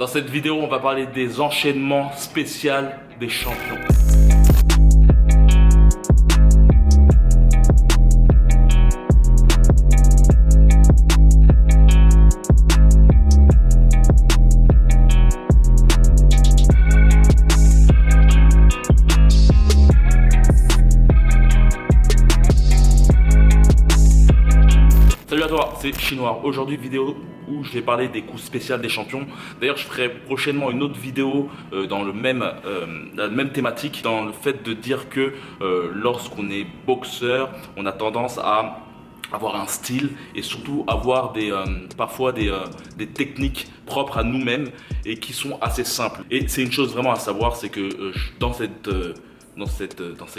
Dans cette vidéo, on va parler des enchaînements spéciaux des champions. Salut à toi, c'est Chinois. Aujourd'hui, vidéo où je vais parler des coups spéciaux des champions. D'ailleurs, je ferai prochainement une autre vidéo dans la même thématique, dans le fait de dire que lorsqu'on est boxeur, on a tendance à avoir un style et surtout avoir parfois des techniques propres à nous-mêmes et qui sont assez simples. Et c'est une chose vraiment à savoir, c'est que dans cette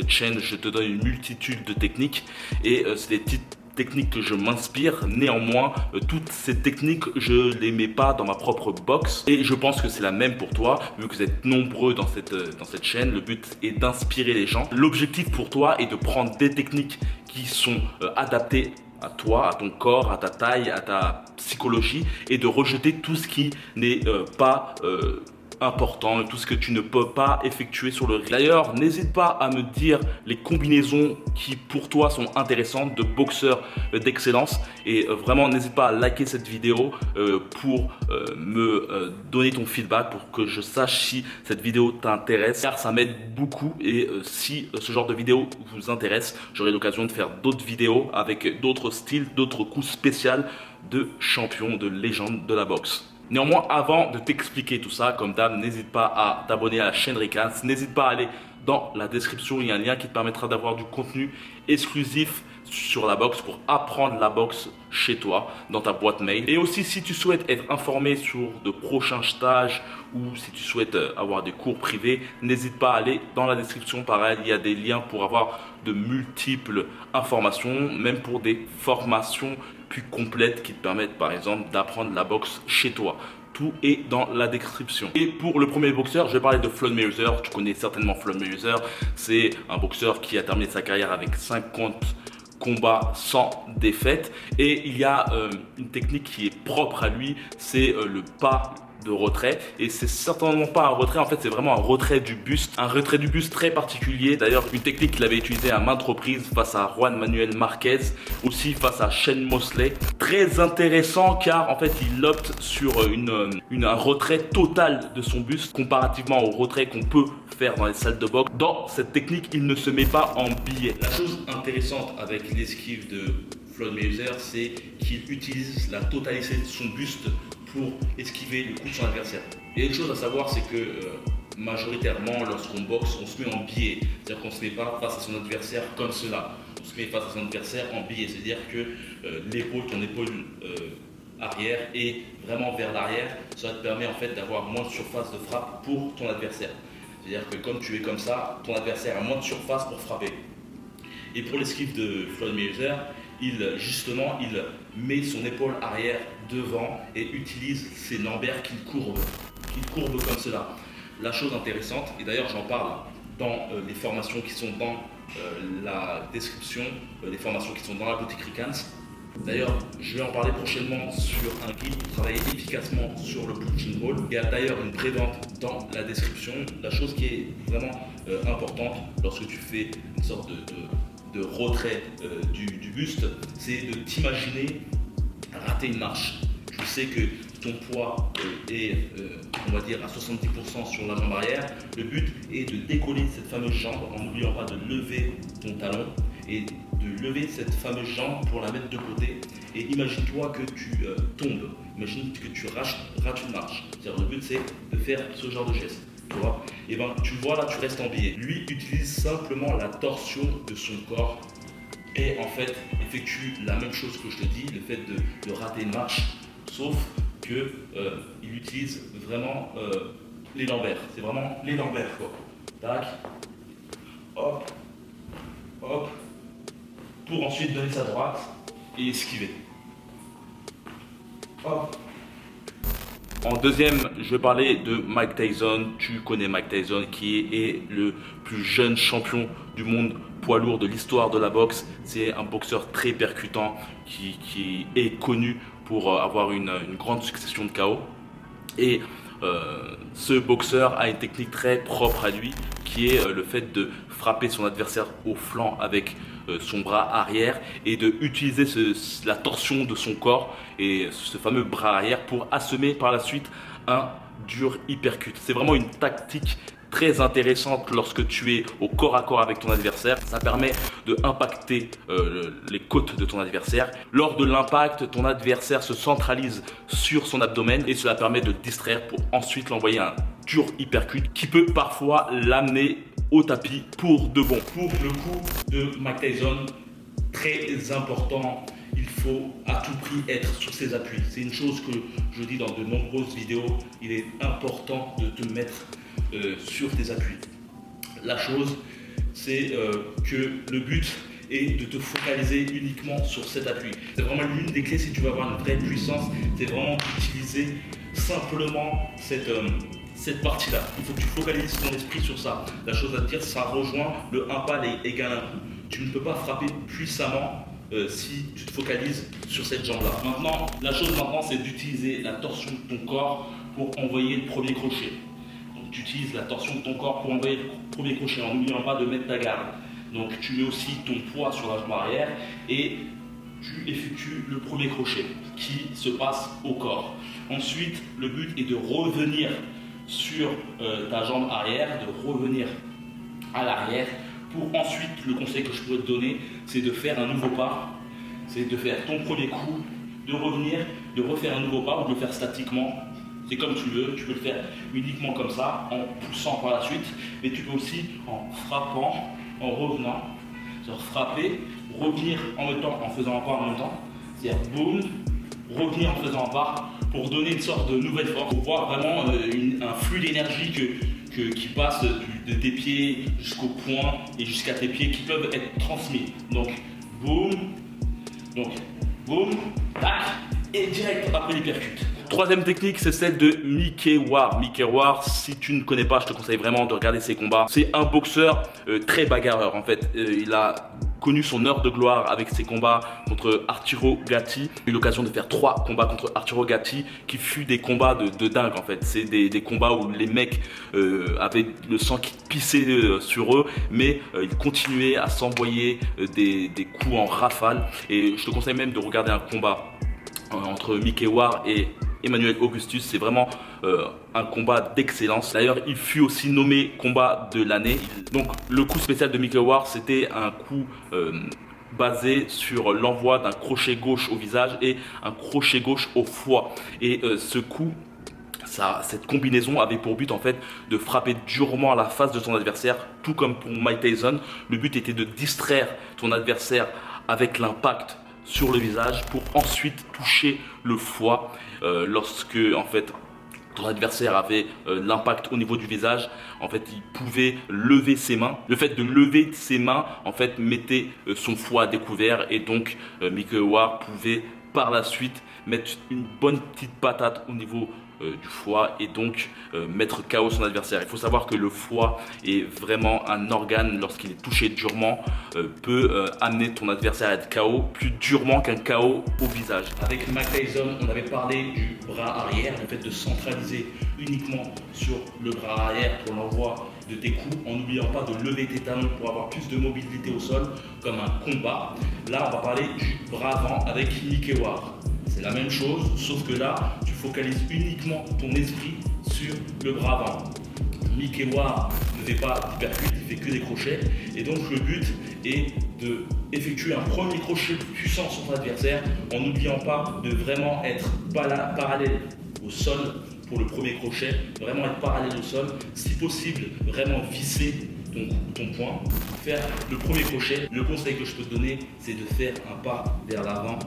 chaîne, je te donne une multitude de techniques et c'est des petites techniques que je m'inspire. Néanmoins, toutes ces techniques, je les mets pas dans ma propre box et je pense que c'est la même pour toi, vu que vous êtes nombreux dans cette chaîne. Le but est d'inspirer les gens. L'objectif pour toi est de prendre des techniques qui sont adaptées à toi, à ton corps, à ta taille, à ta psychologie et de rejeter tout ce qui n'est pas important, tout ce que tu ne peux pas effectuer sur le ring. D'ailleurs, n'hésite pas à me dire les combinaisons qui pour toi sont intéressantes de boxeurs d'excellence et vraiment n'hésite pas à liker cette vidéo pour me donner ton feedback pour que je sache si cette vidéo t'intéresse, car ça m'aide beaucoup et si ce genre de vidéo vous intéresse, j'aurai l'occasion de faire d'autres vidéos avec d'autres styles, d'autres coups spéciaux de champions, de légendes de la boxe. Néanmoins, avant de t'expliquer tout ça, comme d'hab, n'hésite pas à t'abonner à la chaîne Recans. N'hésite pas à aller dans la description, il y a un lien qui te permettra d'avoir du contenu exclusif sur la boxe pour apprendre la boxe chez toi, dans ta boîte mail. Et aussi, si tu souhaites être informé sur de prochains stages ou si tu souhaites avoir des cours privés, n'hésite pas à aller dans la description. Pareil, il y a des liens pour avoir de multiples informations, même pour des formations plus complètes qui te permettent par exemple d'apprendre la boxe chez toi. Tout est dans la description. Et pour le premier boxeur, je vais parler de Floyd Mayweather. Tu connais certainement Floyd Mayweather. C'est un boxeur qui a terminé sa carrière avec 50 combats sans défaite. Et il y a une technique qui est propre à lui, c'est le pas de retrait. Et c'est certainement pas un retrait, en fait c'est vraiment un retrait du buste. Un retrait du buste très particulier. D'ailleurs, une technique qu'il avait utilisée à maintes reprises face à Juan Manuel Marquez, aussi face à Shane Mosley. Très intéressant car en fait il opte sur un retrait total de son buste comparativement au retrait qu'on peut faire dans les salles de boxe. Dans cette technique, il ne se met pas en biais. La chose intéressante avec l'esquive de Floyd Mayweather, c'est qu'il utilise la totalité de son buste pour esquiver le coup de son adversaire. Et une chose à savoir, c'est que majoritairement, lorsqu'on boxe, on se met en biais. C'est-à-dire qu'on ne se met pas face à son adversaire comme cela. On se met face à son adversaire en biais. C'est-à-dire que ton épaule arrière est vraiment vers l'arrière. Ça te permet en fait d'avoir moins de surface de frappe pour ton adversaire. C'est-à-dire que comme tu es comme ça, ton adversaire a moins de surface pour frapper. Et pour l'esquive de Floyd Mayweather, il met son épaule arrière devant et utilise ses lombaires qu'il courbe comme cela. La chose intéressante, et d'ailleurs j'en parle dans les formations qui sont dans la description, les formations qui sont dans la boutique Recans. D'ailleurs, je vais en parler prochainement sur un guide pour travailler efficacement sur le punching ball. Il y a d'ailleurs une prévente dans la description. La chose qui est vraiment importante lorsque tu fais une sorte de retrait du buste, c'est de t'imaginer rater une marche. Je sais que ton poids est, on va dire, à 70% sur la jambe arrière. Le but est de décoller cette fameuse jambe en n'oubliant pas de lever ton talon et de lever cette fameuse jambe pour la mettre de côté. Et imagine-toi que tu tombes, imagine que tu rates une marche. C'est-à-dire, le but c'est de faire ce genre de geste. Et ben tu vois là, tu restes en biais. Lui utilise simplement la torsion de son corps et en fait effectue la même chose que je te dis, le fait de rater une marche, sauf que il utilise vraiment les lombaires. C'est vraiment les lombaires quoi. Tac, hop, hop, pour ensuite donner sa droite et esquiver. Hop. En deuxième, je vais parler de Mike Tyson. Tu connais Mike Tyson qui est le plus jeune champion du monde poids lourd de l'histoire de la boxe. C'est un boxeur très percutant qui est connu pour avoir une grande succession de KO. Et ce boxeur a une technique très propre à lui, qui est le fait de frapper son adversaire au flanc avec son bras arrière et de utiliser la torsion de son corps et ce fameux bras arrière pour assommer par la suite un dur uppercut. C'est vraiment une tactique très intéressante lorsque tu es au corps à corps avec ton adversaire. Ça permet de impacter les côtes de ton adversaire. Lors de l'impact, ton adversaire se centralise sur son abdomen et cela permet de le distraire pour ensuite l'envoyer un dur uppercut qui peut parfois l'amener au tapis pour de bon. Pour le coup de Mike Tyson, très important, il faut à tout prix être sur ses appuis. C'est une chose que je dis dans de nombreuses vidéos, il est important de te mettre sur tes appuis. La chose, c'est que le but est de te focaliser uniquement sur cet appui. C'est vraiment l'une des clés si tu veux avoir une vraie puissance, c'est vraiment d'utiliser simplement cette partie-là. Il faut que tu focalises ton esprit sur ça. La chose à te dire, ça rejoint le 1 pas égale un coup. Tu ne peux pas frapper puissamment si tu te focalises sur cette jambe-là. Maintenant, la chose maintenant, c'est d'utiliser la torsion de ton corps pour envoyer le premier crochet. Donc, tu utilises la torsion de ton corps pour envoyer le premier crochet en n'oubliant pas de mettre ta garde. Donc, tu mets aussi ton poids sur la jambe arrière et tu effectues le premier crochet qui se passe au corps. Ensuite, le but est de revenir sur ta jambe arrière, de revenir à l'arrière. Pour ensuite, le conseil que je pourrais te donner, c'est de faire un nouveau pas. C'est de faire ton premier coup, de revenir, de refaire un nouveau pas ou de le faire statiquement. C'est comme tu veux, tu peux le faire uniquement comme ça, en poussant par la suite. Mais tu peux aussi en frappant, en revenant, c'est-à-dire frapper, revenir en même temps, en faisant un pas en même temps. C'est-à-dire boum, revenir en faisant un pas pour donner une sorte de nouvelle force, pour voir vraiment un flux d'énergie qui passe de tes pieds jusqu'au poing et jusqu'à tes pieds qui peuvent être transmis. Donc, boum, tac, et direct après l'hypercute. Troisième technique, c'est celle de Mickey Ward. Mickey Ward, si tu ne connais pas, je te conseille vraiment de regarder ses combats. C'est un boxeur très bagarreur en fait. Il a connu son heure de gloire avec ses combats contre Arturo Gatti. J'ai eu l'occasion de faire 3 combats contre Arturo Gatti qui fut des combats de dingue en fait. C'est des combats où les mecs avaient le sang qui pissait sur eux, mais ils continuaient à s'envoyer des coups en rafale. Et je te conseille même de regarder un combat entre Mickey Ward et Emmanuel Augustus. C'est vraiment un combat d'excellence. D'ailleurs, il fut aussi nommé combat de l'année. Donc, le coup spécial de Mickey Ward, c'était un coup basé sur l'envoi d'un crochet gauche au visage et un crochet gauche au foie. Et ce coup, cette combinaison avait pour but en fait de frapper durement à la face de son adversaire, tout comme pour Mike Tyson. Le but était de distraire ton adversaire avec l'impact sur le visage pour ensuite toucher le foie lorsque en fait ton adversaire avait l'impact au niveau du visage. En fait, il pouvait lever ses mains. Le fait de lever ses mains en fait mettait son foie à découvert et donc Mickey Ward pouvait par la suite mettre une bonne petite patate au niveau du foie et donc mettre KO son adversaire. Il faut savoir que le foie est vraiment un organe, lorsqu'il est touché durement, peut amener ton adversaire à être KO plus durement qu'un KO au visage. Avec Mike Tyson, on avait parlé du bras arrière, le fait de centraliser uniquement sur le bras arrière pour l'envoi de tes coups, en n'oubliant pas de lever tes talons pour avoir plus de mobilité au sol, comme un combat. Là, on va parler du bras avant avec Mickey Ward. C'est la même chose, sauf que là, tu focalises uniquement ton esprit sur le bras avant. Mickey Ward ne fait pas d'hypercute, il fait que des crochets. Et donc le but est d'effectuer un premier crochet puissant sur ton adversaire en n'oubliant pas de vraiment être parallèle au sol pour le premier crochet, vraiment être parallèle au sol, si possible vraiment visser ton poing, faire le premier crochet. Le conseil que je peux te donner, c'est de faire un pas vers l'avant,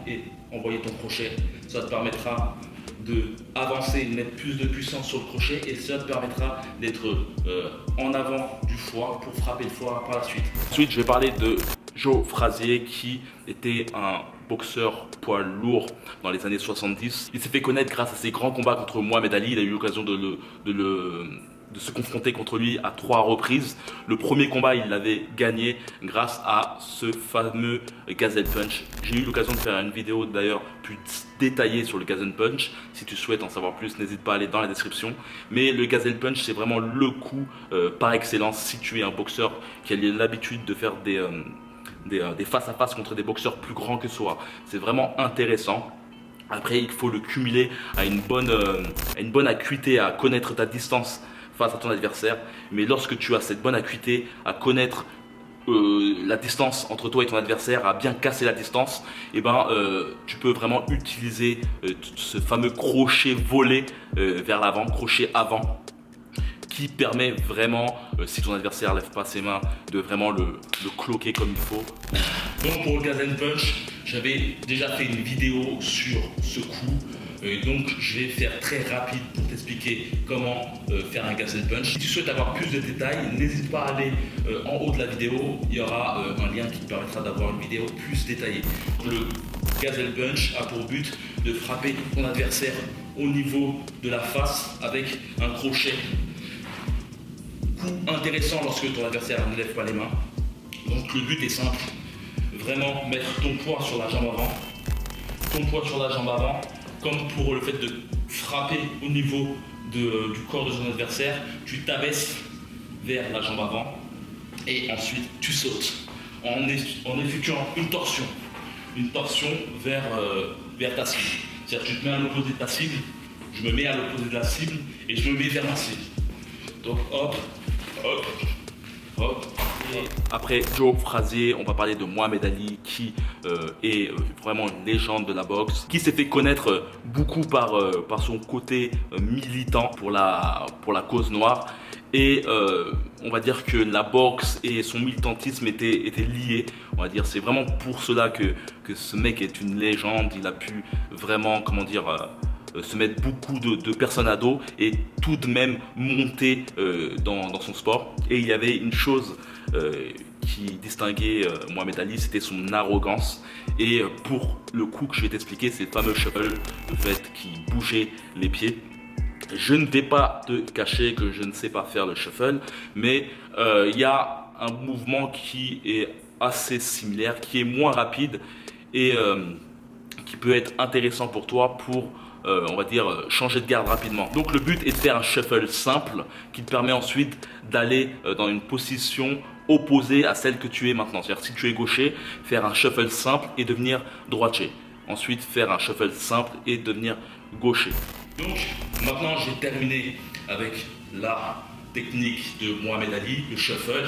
et envoyer ton crochet. Ça te permettra d'avancer, de mettre plus de puissance sur le crochet et ça te permettra d'être en avant du foie pour frapper le foie par la suite. Ensuite, je vais parler de Joe Frazier qui était un boxeur poids lourd dans les années 70. Il s'est fait connaître grâce à ses grands combats contre Mohamed Ali. Il a eu l'occasion de se confronter contre lui à 3 reprises. Le premier combat, il l'avait gagné grâce à ce fameux Gazelle Punch. J'ai eu l'occasion de faire une vidéo d'ailleurs plus détaillée sur le Gazelle Punch. Si tu souhaites en savoir plus, n'hésite pas à aller dans la description. Mais le Gazelle Punch, c'est vraiment le coup par excellence si tu es un boxeur qui a l'habitude de faire des face-à-face contre des boxeurs plus grands que soi. C'est vraiment intéressant. Après, il faut le cumuler à une bonne acuité, à connaître ta distance face à ton adversaire. Mais lorsque tu as cette bonne acuité à connaître la distance entre toi et ton adversaire, à bien casser la distance, et tu peux vraiment utiliser ce fameux crochet volé vers l'avant, crochet avant, qui permet vraiment, si ton adversaire ne lève pas ses mains, de vraiment le cloquer comme il faut. Donc pour le Gazelle Punch, j'avais déjà fait une vidéo sur ce coup. Donc je vais faire très rapide pour t'expliquer comment faire un Gazelle Punch. Si tu souhaites avoir plus de détails, n'hésite pas à aller en haut de la vidéo. Il y aura un lien qui te permettra d'avoir une vidéo plus détaillée. Le Gazelle Punch a pour but de frapper ton adversaire au niveau de la face avec un crochet. Coup intéressant lorsque ton adversaire ne lève pas les mains. Donc le but est simple. Vraiment mettre ton poids sur la jambe avant. Ton poids sur la jambe avant. Comme pour le fait de frapper au niveau du corps de son adversaire, tu t'abaisses vers la jambe avant et ensuite tu sautes en effectuant une torsion vers ta cible. C'est-à-dire que tu te mets à l'opposé de ta cible, je me mets à l'opposé de la cible et je me mets vers ma cible. Donc hop, hop, hop. Après Joe Frazier, on va parler de Mohamed Ali qui est vraiment une légende de la boxe, qui s'est fait connaître beaucoup par son côté militant pour la cause noire. Et on va dire que la boxe et son militantisme étaient liés. On va dire c'est vraiment pour cela que ce mec est une légende. Il a pu vraiment, comment dire, se mettre beaucoup de personnes à dos et tout de même monter dans son sport. Et il y avait une chose qui distinguait Mohamed Ali, c'était son arrogance. Et pour le coup que je vais t'expliquer, c'est le fameux shuffle, le fait qu'il bougeait les pieds. Je ne vais pas te cacher que je ne sais pas faire le shuffle, mais il y a un mouvement qui est assez similaire, qui est moins rapide et qui peut être intéressant pour toi pour on va dire changer de garde rapidement. Donc le but est de faire un shuffle simple qui te permet ensuite d'aller dans une position opposée à celle que tu es maintenant. C'est-à-dire si tu es gaucher, faire un shuffle simple et devenir droitier. Ensuite faire un shuffle simple et devenir gaucher. Donc maintenant j'ai terminé avec la technique de Mohamed Ali, le shuffle.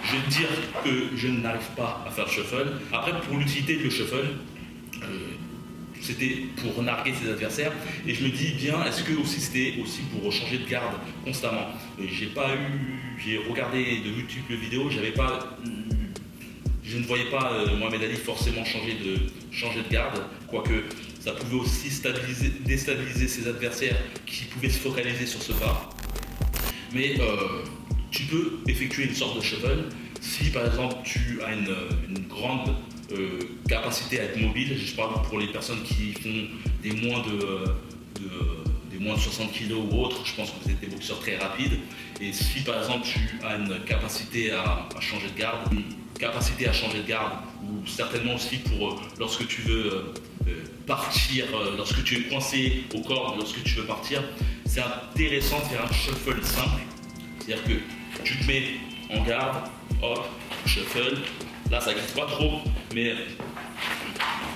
Je vais te dire que je n'arrive pas à faire le shuffle. Après pour l'utilité de le shuffle, c'était pour narguer ses adversaires et je me dis bien est-ce que c'était aussi pour changer de garde constamment. J'ai regardé de multiples vidéos, je ne voyais pas Mohamed Ali forcément changer de garde, quoique ça pouvait aussi déstabiliser ses adversaires qui pouvaient se focaliser sur ce pas. Mais tu peux effectuer une sorte de shuffle si par exemple tu as une grande capacité à être mobile. Je parle pour les personnes qui font des moins de 60 kg ou autres. Je pense que vous êtes des boxeurs très rapides. Et si par exemple tu as une capacité à changer de garde, ou certainement aussi pour lorsque tu veux partir, lorsque tu es coincé au corps, lorsque tu veux partir, c'est intéressant de faire un shuffle simple. C'est-à-dire que tu te mets en garde, hop, shuffle. Là, ça glisse pas trop, mais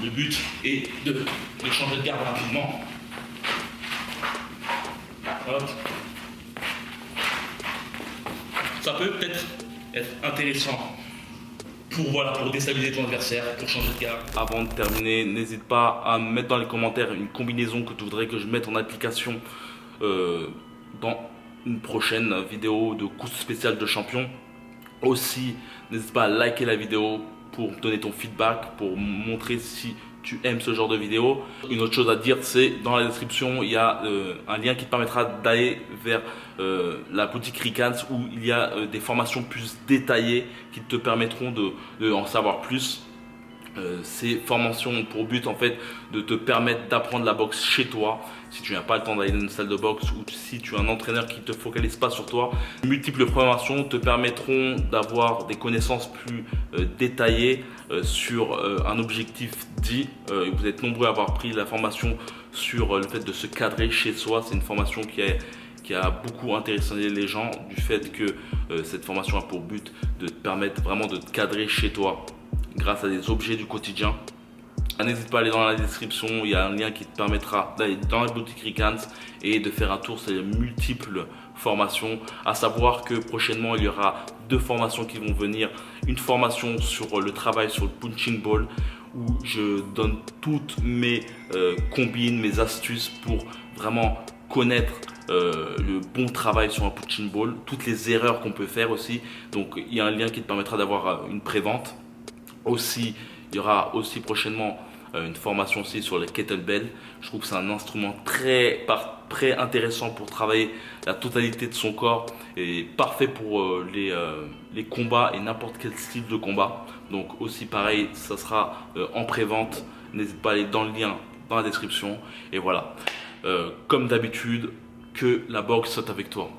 le but est de changer de garde rapidement. Hop. Ça peut peut-être être intéressant pour déstabiliser ton adversaire, pour changer de garde. Avant de terminer, n'hésite pas à me mettre dans les commentaires une combinaison que tu voudrais que je mette en application dans une prochaine vidéo de coup spécial de champion. Aussi, n'hésite pas à liker la vidéo pour donner ton feedback, pour montrer si tu aimes ce genre de vidéo. Une autre chose à dire, c'est dans la description, il y a un lien qui te permettra d'aller vers la boutique Ricans où il y a des formations plus détaillées qui te permettront de en savoir plus. Ces formations ont pour but en fait de te permettre d'apprendre la boxe chez toi. Si tu n'as pas le temps d'aller dans une salle de boxe ou si tu as un entraîneur qui ne te focalise pas sur toi, multiples formations te permettront d'avoir des connaissances plus détaillées sur un objectif dit. Vous êtes nombreux à avoir pris la formation sur le fait de se cadrer chez soi. C'est une formation qui a beaucoup intéressé les gens du fait que cette formation a pour but de te permettre vraiment de te cadrer chez toi grâce à des objets du quotidien. N'hésite pas à aller dans la description, il y a un lien qui te permettra d'aller dans la boutique Ricans et de faire un tour sur les multiples formations. À savoir que prochainement il y aura 2 formations qui vont venir. Une formation sur le travail sur le punching ball où je donne toutes mes combines, mes astuces pour vraiment connaître le bon travail sur un punching ball, toutes les erreurs qu'on peut faire aussi. Donc il y a un lien qui te permettra d'avoir une prévente. Aussi, il y aura aussi prochainement une formation aussi sur les kettlebells. Je trouve que c'est un instrument très intéressant pour travailler la totalité de son corps et parfait pour les combats et n'importe quel style de combat. Donc aussi pareil, ça sera en pré-vente. N'hésite pas à aller dans le lien dans la description. Et voilà, comme d'habitude, que la boxe soit avec toi.